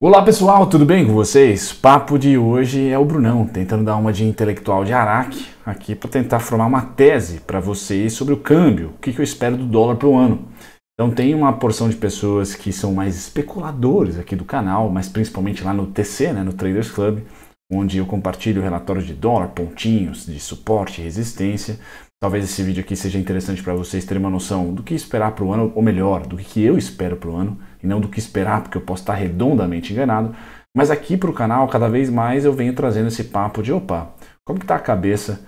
Olá pessoal, tudo bem com vocês? Papo de hoje é o Brunão, tentando dar uma de intelectual de Araque aqui para tentar formar uma tese para vocês sobre o câmbio, o que eu espero do dólar para o ano. Então tem uma porção de pessoas que são mais especuladores aqui do canal, mas principalmente lá no TC, no Traders Club, onde eu compartilho relatórios de dólar, pontinhos de suporte e resistência. Talvez esse vídeo aqui seja interessante para vocês terem uma noção do que esperar para o ano, ou melhor, do que eu espero para o ano, e não do que esperar, porque eu posso estar redondamente enganado. Mas aqui para o canal, cada vez mais eu venho trazendo esse papo de, como que está a cabeça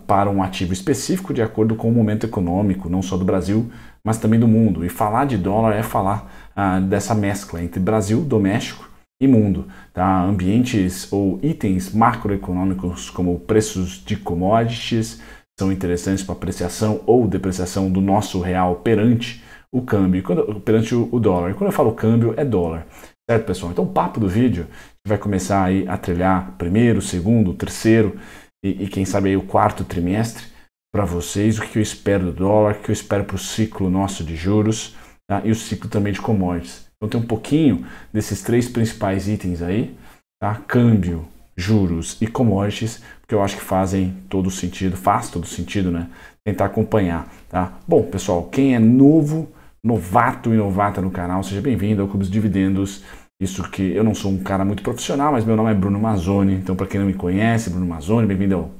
para um ativo específico de acordo com o momento econômico, não só do Brasil, mas também do mundo. E falar de dólar é falar dessa mescla entre Brasil, doméstico e mundo, tá? Ambientes ou itens macroeconômicos como preços de commodities são interessantes para apreciação ou depreciação do nosso real perante o câmbio, perante o dólar. E quando eu falo câmbio, é dólar, certo, pessoal? Então o papo do vídeo vai começar aí a trilhar primeiro, segundo, terceiro e quem sabe aí o quarto trimestre para vocês, o que eu espero do dólar, o que eu espero para o ciclo nosso de juros, tá? E o ciclo também de commodities. Então tem um pouquinho desses três principais itens aí, tá? Câmbio, juros e commodities, porque eu acho que faz todo sentido, né? Tentar acompanhar, tá? Bom, pessoal, quem é novato e novata no canal, seja bem-vindo ao Clube dos Dividendos. Isso que eu não sou um cara muito profissional, mas meu nome é Bruno Mazzoni, então para quem não me conhece, Bruno Mazzoni, bem-vindo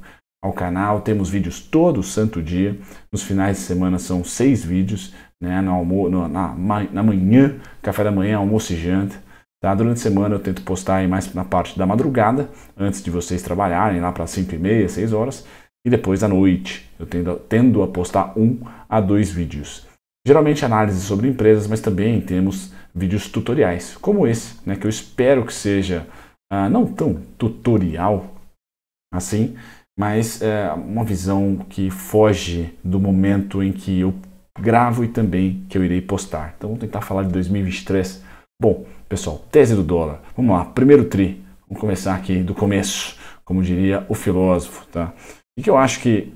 ao canal. Temos vídeos todo santo dia, nos finais de semana são 6 vídeos, né? Na manhã, café da manhã, almoço e janta. Tá? Durante a semana eu tento postar aí mais na parte da madrugada, antes de vocês trabalharem, lá para 5h30, 6 horas, e depois à noite eu tendo a postar 1 a 2 vídeos. Geralmente análise sobre empresas, mas também temos vídeos tutoriais, como esse, né, que eu espero que seja não tão tutorial assim, mas uma visão que foge do momento em que eu gravo e também que eu irei postar. Então vamos tentar falar de 2023. Bom, pessoal, tese do dólar. Vamos lá, primeiro tri. Vamos começar aqui do começo, como diria o filósofo, tá? O que eu acho que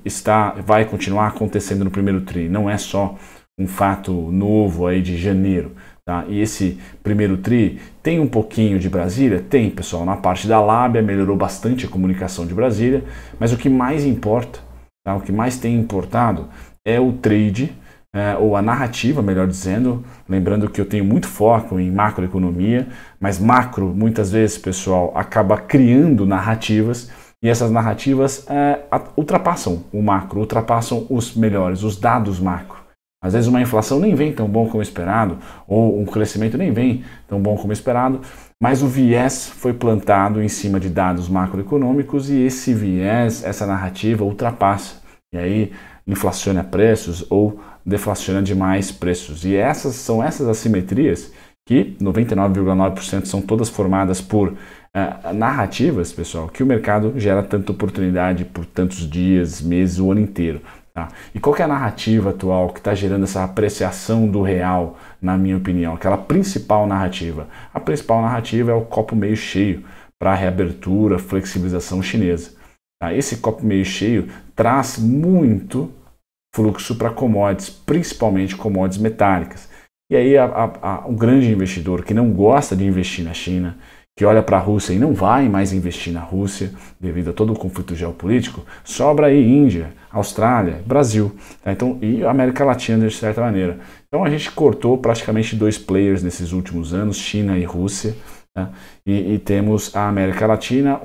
vai continuar acontecendo no primeiro tri? Não é só um fato novo aí de janeiro, tá? E esse primeiro tri tem um pouquinho de Brasília? Tem, pessoal. Na parte da lábia melhorou bastante a comunicação de Brasília, mas o que mais importa, tá? O que mais tem importado é o trade, ou a narrativa, melhor dizendo, lembrando que eu tenho muito foco em macroeconomia, mas macro, muitas vezes, pessoal, acaba criando narrativas, e essas narrativas ultrapassam o macro, ultrapassam os melhores, os dados macro. Às vezes uma inflação nem vem tão bom como esperado, ou um crescimento nem vem tão bom como esperado, mas o viés foi plantado em cima de dados macroeconômicos e esse viés, essa narrativa ultrapassa, e aí inflaciona preços ou deflaciona demais preços. E são essas assimetrias que 99,9% são todas formadas por narrativas, pessoal, que o mercado gera tanta oportunidade por tantos dias, meses, o ano inteiro. Tá? E qual que é a narrativa atual que está gerando essa apreciação do real, na minha opinião? Aquela principal narrativa. A principal narrativa é o copo meio cheio para a reabertura, flexibilização chinesa. Tá? Esse copo meio cheio traz muito fluxo para commodities, principalmente commodities metálicas. E aí o grande investidor que não gosta de investir na China, que olha para a Rússia e não vai mais investir na Rússia devido a todo o conflito geopolítico, sobra aí Índia, Austrália, Brasil, tá? Então, e América Latina de certa maneira. Então a gente cortou praticamente 2 players nesses últimos anos, China e Rússia, tá? E temos a América Latina,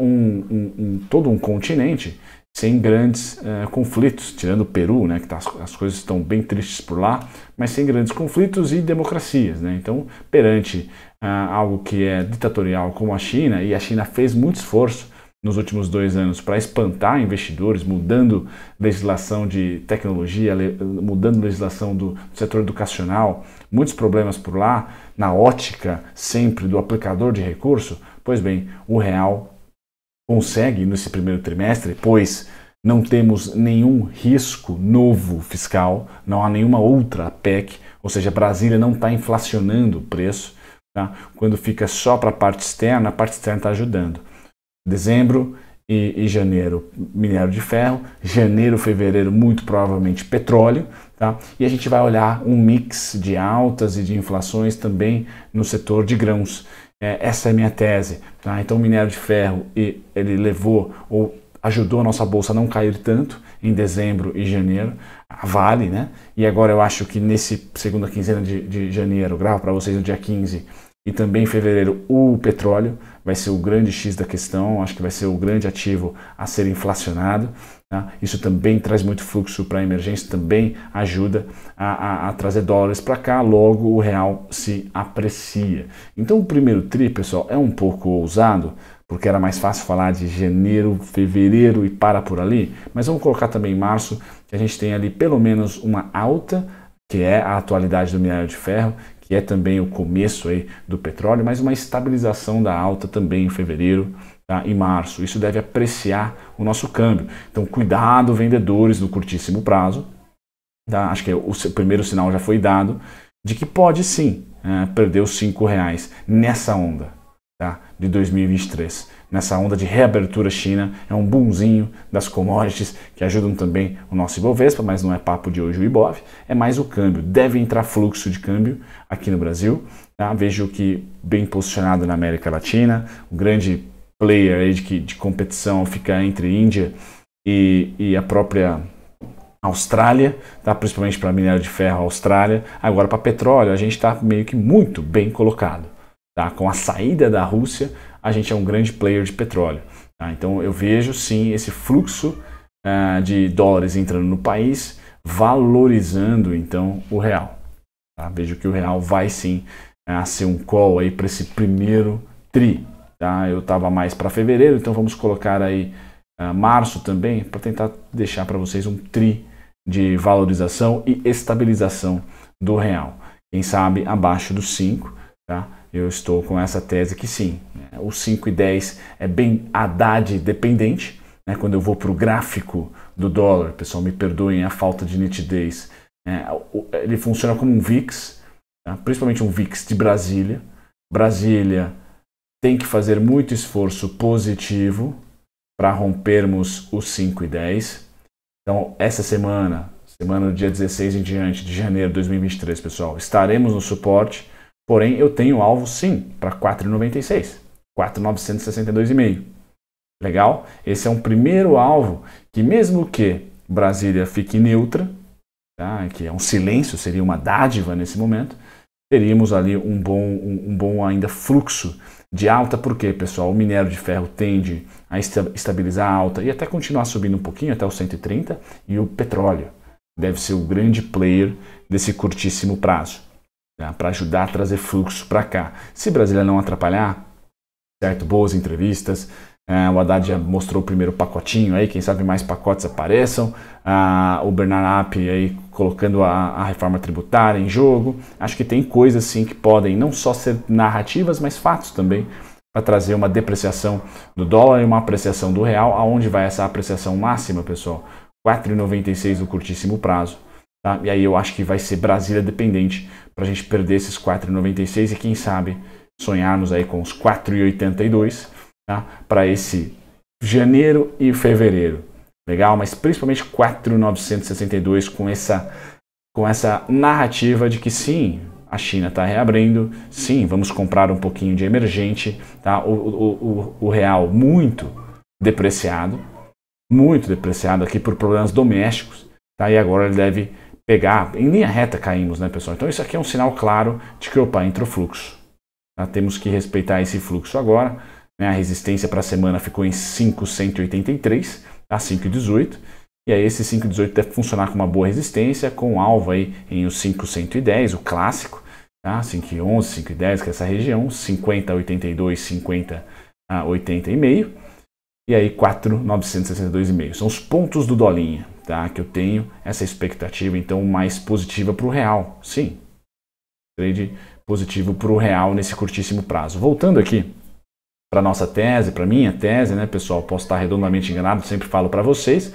todo um continente sem grandes conflitos, tirando o Peru, né, que as coisas estão bem tristes por lá, mas sem grandes conflitos e democracias, né? Então, perante algo que é ditatorial como a China, e a China fez muito esforço nos últimos 2 anos para espantar investidores, mudando legislação de tecnologia, mudando legislação do setor educacional, muitos problemas por lá, na ótica sempre do aplicador de recurso. Pois bem, o real consegue nesse primeiro trimestre, pois não temos nenhum risco novo fiscal, não há nenhuma outra PEC, ou seja, Brasília não está inflacionando o preço, tá? Quando fica só para a parte externa está ajudando. Dezembro e janeiro, minério de ferro, janeiro, fevereiro, muito provavelmente petróleo, tá? E a gente vai olhar um mix de altas e de inflações também no setor de grãos. essa é a minha tese. Tá? Então o minério de ferro, ele levou ou ajudou a nossa bolsa a não cair tanto em dezembro e janeiro, a Vale, né? E agora eu acho que nesse segunda quinzena de janeiro, gravo para vocês no dia 15, e também em fevereiro, o petróleo vai ser o grande X da questão, acho que vai ser o grande ativo a ser inflacionado. Tá? Isso também traz muito fluxo para a emergência, também ajuda a trazer dólares para cá, logo o real se aprecia. Então o primeiro TRI, pessoal, é um pouco ousado, porque era mais fácil falar de janeiro, fevereiro e para por ali, mas vamos colocar também março, que a gente tem ali pelo menos uma alta, que é a atualidade do minério de ferro, que é também o começo aí do petróleo, mas uma estabilização da alta também em fevereiro, tá? E março. Isso deve apreciar o nosso câmbio. Então cuidado, vendedores no curtíssimo prazo. Tá? Acho que o primeiro sinal já foi dado de que pode sim perder os R$5 nessa onda, tá? De 2023. Nessa onda de reabertura China, é um boomzinho das commodities que ajudam também o nosso Ibovespa, mas não é papo de hoje o Ibov, é mais o câmbio. Deve entrar fluxo de câmbio aqui no Brasil, tá? Vejo que bem posicionado na América Latina, o grande player aí de competição fica entre Índia e a própria Austrália, tá? Principalmente para minério de ferro, Austrália. Agora para petróleo a gente está meio que muito bem colocado. Tá? Com a saída da Rússia, a gente é um grande player de petróleo. Tá? Então eu vejo sim esse fluxo de dólares entrando no país, valorizando então o real. Tá? Vejo que o real vai sim ser um call aí para esse primeiro TRI. Tá? Eu estava mais para fevereiro, então vamos colocar aí março também, para tentar deixar para vocês um TRI de valorização e estabilização do real. Quem sabe abaixo dos 5, tá? Eu estou com essa tese que sim, o 5,10 é bem Haddad dependente, né? Quando eu vou para o gráfico do dólar, pessoal, me perdoem a falta de nitidez, ele funciona como um VIX, tá? Principalmente um VIX de Brasília. Brasília tem que fazer muito esforço positivo para rompermos os 5,10. Então, essa semana do dia 16 em diante de janeiro de 2023, pessoal, estaremos no suporte. Porém, eu tenho alvo sim para 4,96, 4,962,5. Legal? Esse é um primeiro alvo que mesmo que Brasília fique neutra, tá? Que é um silêncio, seria uma dádiva nesse momento, teríamos ali um bom ainda fluxo de alta, porque, pessoal, o minério de ferro tende a estabilizar a alta e até continuar subindo um pouquinho até os 130, e o petróleo deve ser o grande player desse curtíssimo prazo. Para ajudar a trazer fluxo para cá. Se Brasília não atrapalhar, certo? Boas entrevistas. O Haddad já mostrou o primeiro pacotinho aí, quem sabe mais pacotes apareçam. O Bernard App aí colocando a reforma tributária em jogo. Acho que tem coisas sim que podem não só ser narrativas, mas fatos também, para trazer uma depreciação do dólar e uma apreciação do real. Aonde vai essa apreciação máxima, pessoal? 4,96 no curtíssimo prazo. Tá? E aí eu acho que vai ser Brasília dependente para a gente perder esses 4,96 e quem sabe sonharmos aí com os 4,82, tá? Para esse janeiro e fevereiro. Legal? Mas principalmente 4,962 com essa narrativa de que sim, a China está reabrindo, sim, vamos comprar um pouquinho de emergente, tá? O real muito depreciado aqui por problemas domésticos, tá? E agora ele deve pegar, em linha reta caímos, né, pessoal? Então isso aqui é um sinal claro de que, opa, entrou fluxo. Tá? Temos que respeitar esse fluxo agora, né? A resistência para a semana ficou em 5,183, tá? 5,18. E aí esse 5,18 deve funcionar com uma boa resistência, com alvo aí em os 5,110, o clássico, tá? 5,11, 5,10, que é essa região, 50,82, 50,80,5. E aí 4,962,5. São os pontos do dolinha, tá? Que eu tenho essa expectativa, então, mais positiva para o real. Sim, trade positivo para o real nesse curtíssimo prazo. Voltando aqui para nossa tese, para minha tese, né, pessoal? Posso estar redondamente enganado, sempre falo para vocês.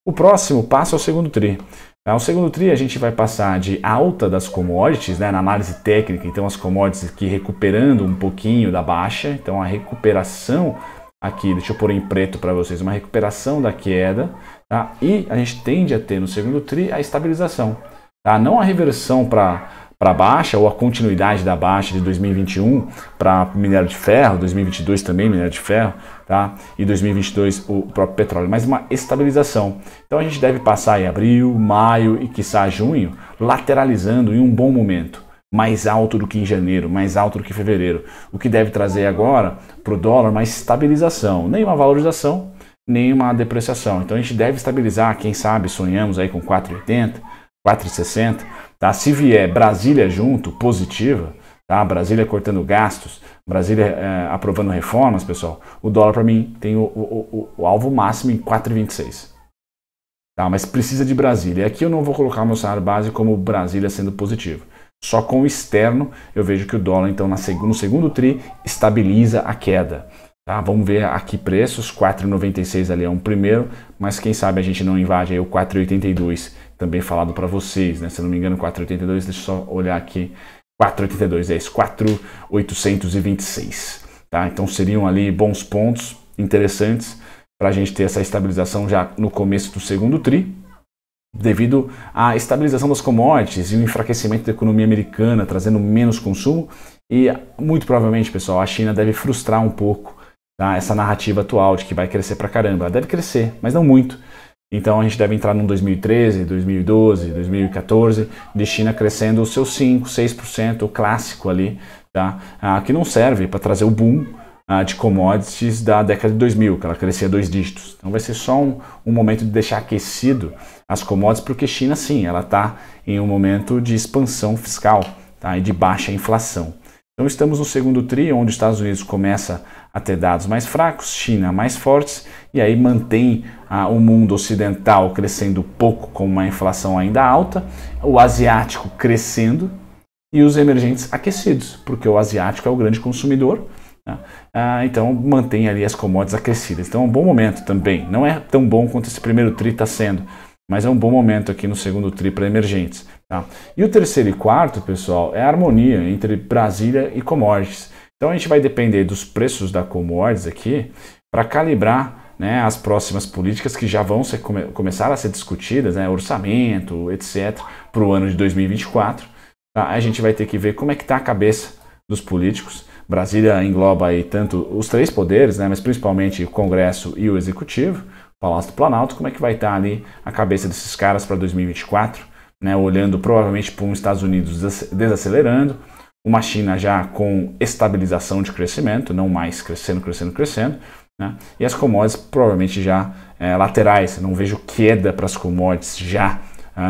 O próximo passo é o segundo TRI. Tá? O segundo TRI a gente vai passar de alta das commodities, né, na análise técnica, então as commodities aqui recuperando um pouquinho da baixa, então a recuperação aqui, deixa eu pôr em preto para vocês, uma recuperação da queda, tá? E a gente tende a ter no segundo TRI a estabilização, tá? Não a reversão para para baixa, ou a continuidade da baixa de 2021 para minério de ferro, 2022 também minério de ferro, tá? E 2022 o próprio petróleo, mas uma estabilização. Então a gente deve passar em abril, maio e quiçá junho lateralizando em um bom momento, mais alto do que em janeiro, mais alto do que em fevereiro, o que deve trazer agora para o dólar uma estabilização, nem uma valorização, nem uma depreciação. Então a gente deve estabilizar, quem sabe sonhamos aí com 4,80, 4,60, tá? Se vier Brasília junto, positiva, tá? Brasília cortando gastos, Brasília aprovando reformas, pessoal, o dólar para mim tem o alvo máximo em 4,26. Tá? Mas precisa de Brasília. E aqui eu não vou colocar o meu salário base como Brasília sendo positivo. Só com o externo eu vejo que o dólar, então, no segundo tri, estabiliza a queda. Tá? Vamos ver aqui preços, 4,96 ali é um primeiro, mas quem sabe a gente não invade aí o 4,82, também falado para vocês, né? Se eu não me engano, 4,82, deixa eu só olhar aqui, 4,82 é isso, 4,826. Tá? Então seriam ali bons pontos interessantes para a gente ter essa estabilização já no começo do segundo tri, devido à estabilização das commodities e o enfraquecimento da economia americana, trazendo menos consumo, e muito provavelmente, pessoal, a China deve frustrar um pouco, tá, essa narrativa atual de que vai crescer pra caramba. Ela deve crescer, mas não muito. Então a gente deve entrar num 2013, 2012, 2014, de China crescendo os seus 5%, 6%, o clássico ali, tá, que não serve para trazer o boom de commodities da década de 2000, que ela crescia 2 dígitos. Então vai ser só um momento de deixar aquecido as commodities, porque China sim, ela está em um momento de expansão fiscal, tá, e de baixa inflação. Então estamos no segundo tri, onde os Estados Unidos começa a ter dados mais fracos, China mais fortes, e aí mantém o mundo ocidental crescendo pouco com uma inflação ainda alta, o asiático crescendo e os emergentes aquecidos, porque o asiático é o grande consumidor. Então mantém ali as commodities aquecidas. Então é um bom momento também. Não é tão bom quanto esse primeiro tri está sendo, mas é um bom momento aqui no segundo tri para emergentes. Tá? E o terceiro e quarto, pessoal, é a harmonia entre Brasília e commodities. Então a gente vai depender dos preços da commodities aqui para calibrar, né, as próximas políticas que já vão começar a ser discutidas, né, orçamento, etc., para o ano de 2024. Tá? A gente vai ter que ver como é que está a cabeça dos políticos. Brasília engloba aí tanto os 3 poderes, né, mas principalmente o Congresso e o Executivo, Palácio do Planalto, como é que vai estar ali a cabeça desses caras para 2024, né, olhando provavelmente para um Estados Unidos desacelerando, uma China já com estabilização de crescimento, não mais crescendo, né, e as commodities provavelmente já laterais. Não vejo queda para as commodities já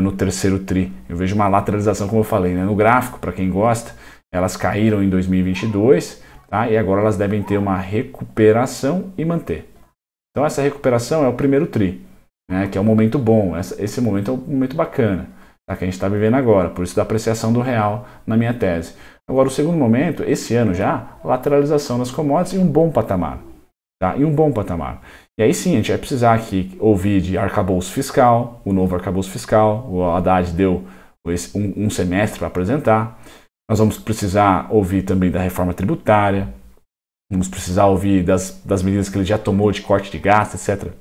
no terceiro tri, eu vejo uma lateralização, como eu falei, né, no gráfico, para quem gosta. Elas caíram em 2022, tá? E agora elas devem ter uma recuperação e manter. Então essa recuperação é o primeiro tri, né? Que é um momento bom. Esse momento é um momento bacana, tá? Que a gente está vivendo agora, por isso da apreciação do real na minha tese. Agora o segundo momento, esse ano já, lateralização das commodities e um bom patamar. Tá? E um bom patamar. E aí sim, a gente vai precisar aqui ouvir de arcabouço fiscal, o novo arcabouço fiscal. O Haddad deu um semestre para apresentar. Nós vamos precisar ouvir também da reforma tributária, vamos precisar ouvir das medidas que ele já tomou de corte de gasto, etc.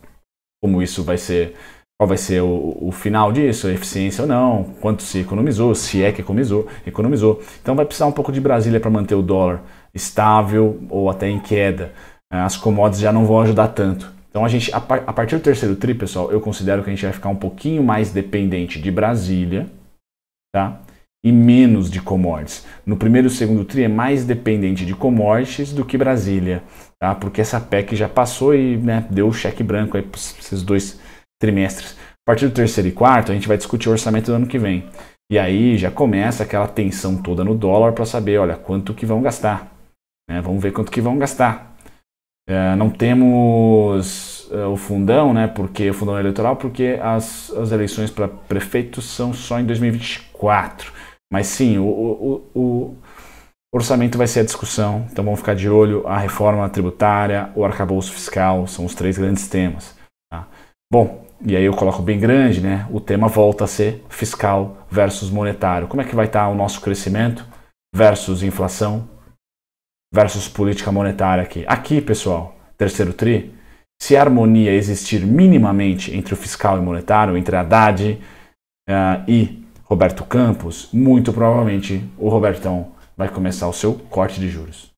Como isso vai ser, qual vai ser o final disso, a eficiência ou não, quanto se economizou, se é que economizou. Então vai precisar um pouco de Brasília para manter o dólar estável ou até em queda. As commodities já não vão ajudar tanto. Então a partir do terceiro tri, pessoal, eu considero que a gente vai ficar um pouquinho mais dependente de Brasília, tá? E menos de commodities. No primeiro e segundo tri é mais dependente de commodities do que Brasília, tá? Porque essa PEC já passou e, né, deu o cheque branco aí para esses 2 trimestres. A partir do terceiro e quarto a gente vai discutir o orçamento do ano que vem. E aí já começa aquela tensão toda no dólar para saber, olha, quanto que vão gastar. Né? Vamos ver quanto que vão gastar. Não temos o fundão, né? Porque o fundão eleitoral, porque as eleições para prefeitos são só em 2024. Mas sim, o orçamento vai ser a discussão, então vamos ficar de olho. A reforma tributária, o arcabouço fiscal, são os 3 grandes temas. Tá? Bom, e aí eu coloco bem grande, né? O tema volta a ser fiscal versus monetário. Como é que vai estar o nosso crescimento versus inflação versus política monetária aqui? Aqui, pessoal, terceiro tri, se a harmonia existir minimamente entre o fiscal e o monetário, entre Haddad e Roberto Campos, muito provavelmente o Robertão vai começar o seu corte de juros.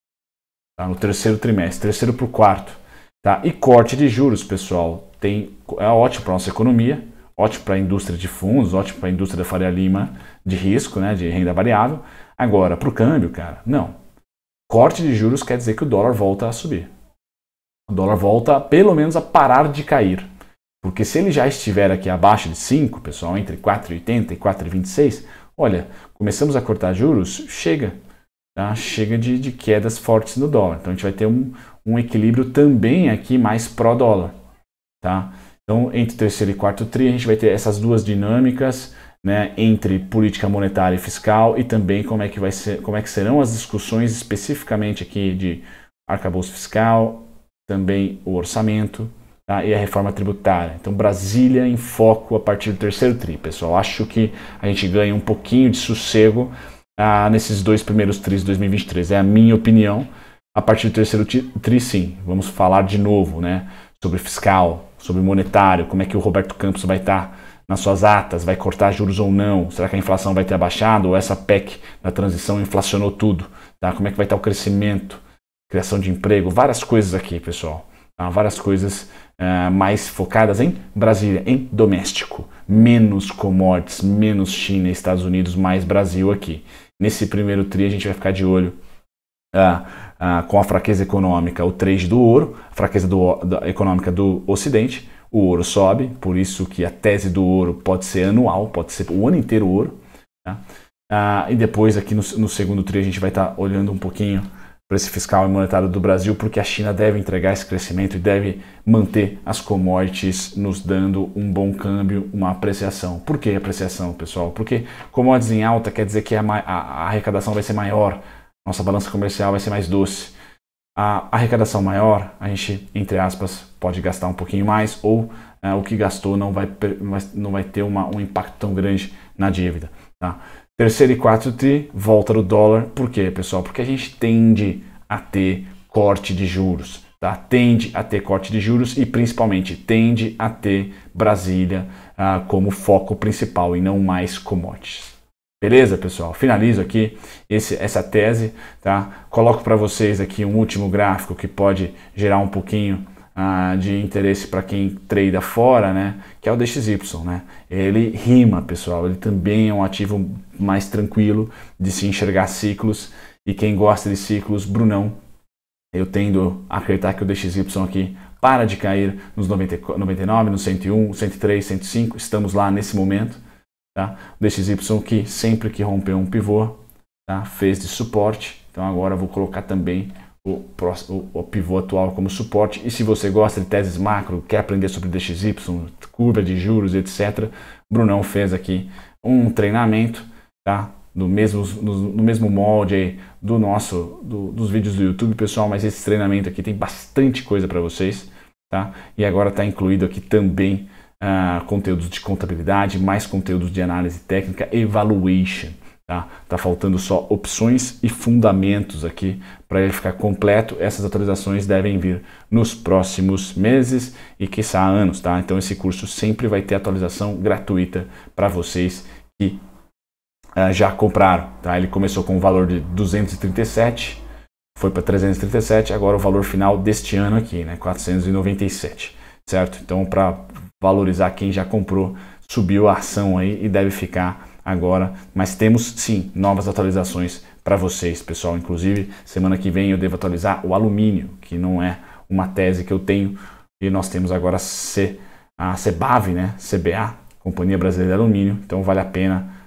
Tá? No terceiro trimestre, terceiro para o quarto. Tá? E corte de juros, pessoal, é ótimo para a nossa economia, ótimo para a indústria de fundos, ótimo para a indústria da Faria Lima de risco, né, de renda variável. Agora, para o câmbio, cara, não. Corte de juros quer dizer que o dólar volta a subir. O dólar volta, pelo menos, a parar de cair. Porque se ele já estiver aqui abaixo de 5, pessoal, entre 4,80 e 4,26, olha, começamos a cortar juros, chega. Tá? Chega de quedas fortes no dólar. Então a gente vai ter um equilíbrio também aqui mais pró-dólar. Tá? Então, entre terceiro e quarto tri, a gente vai ter essas duas dinâmicas, né, entre política monetária e fiscal e também como é que serão as discussões especificamente aqui de arcabouço fiscal, também o orçamento, tá, e a reforma tributária. Então, Brasília em foco a partir do terceiro tri, pessoal. Acho que a gente ganha um pouquinho de sossego nesses dois primeiros tris de 2023. É a minha opinião. A partir do terceiro tri, sim. Vamos falar de novo, né, sobre fiscal, sobre monetário, como é que o Roberto Campos vai estar nas suas atas, vai cortar juros ou não, será que a inflação vai ter abaixado ou essa PEC da transição inflacionou tudo, tá? Como é que vai estar o crescimento, criação de emprego, várias coisas aqui, pessoal, tá? Várias coisas mais focadas em Brasília, em doméstico, menos commodities, menos China e Estados Unidos, mais Brasil aqui. Nesse primeiro tri a gente vai ficar de olho com a fraqueza econômica, o trade do ouro, a fraqueza econômica do Ocidente. O ouro sobe, por isso que a tese do ouro pode ser anual, pode ser o ano inteiro ouro. Tá? E depois aqui no segundo tri a gente vai estar olhando um pouquinho para esse fiscal e monetário do Brasil, porque a China deve entregar esse crescimento e deve manter as commodities nos dando um bom câmbio, uma apreciação. Por que apreciação, pessoal? Porque commodities em alta quer dizer que a arrecadação vai ser maior, nossa balança comercial vai ser mais doce. A arrecadação maior, a gente, entre aspas, pode gastar um pouquinho mais ou o que gastou não vai ter um impacto tão grande na dívida. Tá? Terceiro e quarto tri, volta do dólar. Por quê, pessoal? Porque a gente tende a ter corte de juros. Tá? Tende a ter corte de juros e principalmente tende a ter Brasília como foco principal e não mais commodities. Beleza, pessoal? Finalizo aqui essa tese, tá? Coloco para vocês aqui um último gráfico que pode gerar um pouquinho de interesse para quem trada fora, né? Que é o DXY, né? Ele rima, pessoal. Ele também é um ativo mais tranquilo de se enxergar ciclos. E quem gosta de ciclos, Brunão, eu tendo a acreditar que o DXY aqui para de cair nos 99, nos 101, 103, 105. Estamos lá nesse momento. Tá? O DXY que sempre que rompeu um pivô, tá? Fez de suporte, então agora eu vou colocar também o pivô atual como suporte. E se você gosta de teses macro, quer aprender sobre DXY, curva de juros, etc., Brunão fez aqui um treinamento, tá? no mesmo molde aí dos vídeos do YouTube, pessoal, mas esse treinamento aqui tem bastante coisa para vocês, tá? E agora está incluído aqui também conteúdos de contabilidade, mais conteúdos de análise técnica, evaluation. Tá faltando só opções e fundamentos aqui para ele ficar completo. Essas atualizações devem vir nos próximos meses e quiçá anos, tá? Então esse curso sempre vai ter atualização gratuita para vocês que já compraram, tá? Ele começou com um valor de 237, foi para 337, agora o valor final deste ano aqui, né? 497, certo? Então para valorizar quem já comprou, subiu a ação aí e deve ficar agora, mas temos sim novas atualizações para vocês, pessoal. Inclusive semana que vem eu devo atualizar o alumínio, que não é uma tese que eu tenho, e nós temos agora a CBAV, né? CBA, Companhia Brasileira de Alumínio. Então vale a pena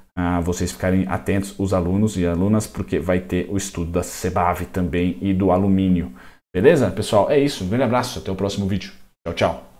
vocês ficarem atentos, os alunos e alunas, porque vai ter o estudo da CBAV também e do alumínio. Beleza, pessoal? É isso. Um grande abraço, até o próximo vídeo. Tchau, tchau.